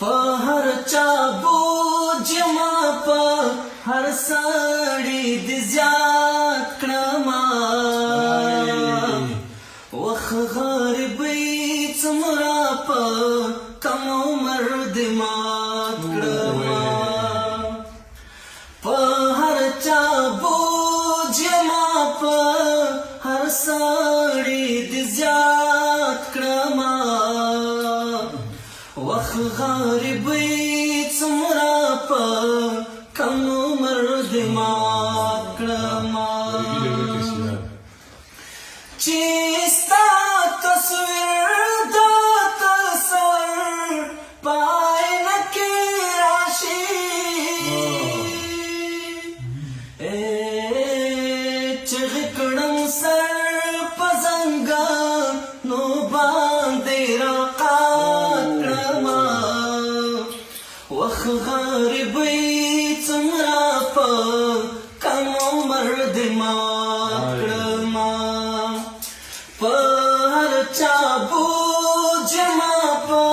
په هر چا بوج ما په هر سړي دې زیات کړما وخ غریبۍ څومره په کم عمر دې مات کړما په هر چا بوج ما په هر سړي دې زیات کړما وخ غریبۍ څومره په کم عمر دې مات کړما چې ستا تصویر د تصور په آینه کې راشي چغې کړم سر په زنګانو باندې راقات کړما وخ غریبۍ څومره په کم عمر دې مات کړما په هر چا بوج ما په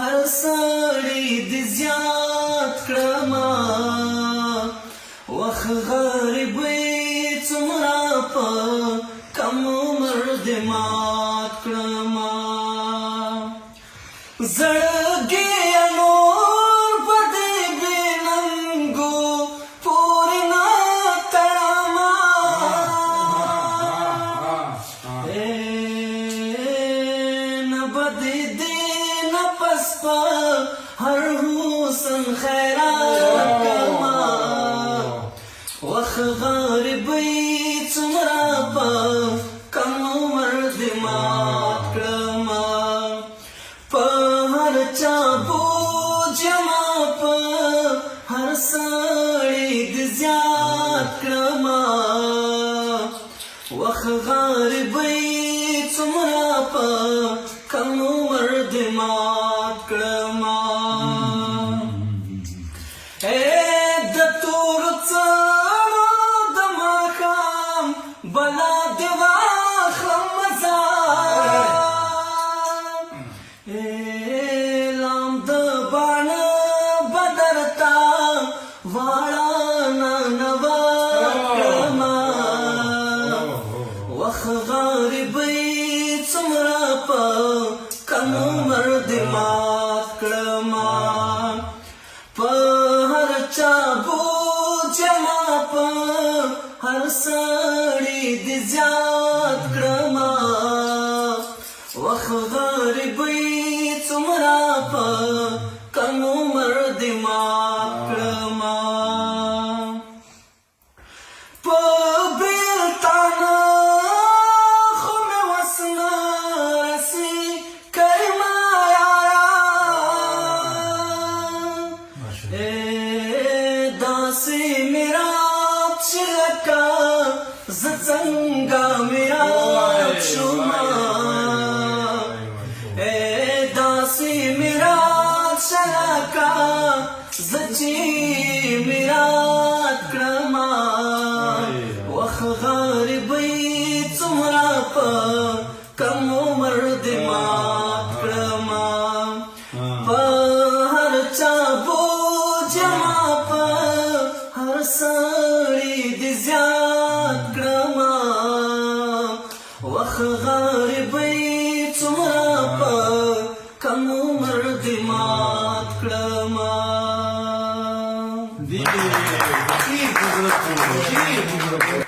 هر سړي دې زیات کړما وخ غریبۍ څومره په کم عمر دې مات کړما زړګي نور په دې بې ننګو پورې نه تړما نه به دې نفس په هر حسن خیرات کړما وخ غریبۍ څومره په کم عمر دې مات کړما په هر چا بوج ما په هر سړي دې زیات کړما وخ غریبۍ څومره په کم عمر دې مات کړما د تور څڼو د ماښام بلا دې واخلم مزار لام د باڼه به درته واړه ننوات کړما وخ غریبۍ څومره په کم عمر دې مات کړما په هر چا بوج ما په هر سړي دې زیات کړما وخ غریبۍ څومره په کم عمر دې مات کړما په بېلتانه خو مې وس نه رسي کرما یاره داسې میرات چې لکه زه څنګه میرات شومه داسې میرات شه لکه زه چې میرات کړما وخ غریبۍ څومره په کم عمر دې مات کړما په هر چا بوج ما په هر سړي دې زیات کړما وخ غریبۍ څومره په کم عمر دې مات کړما Ді, ді, ді, ді, ді, ді, ді, ді, ді,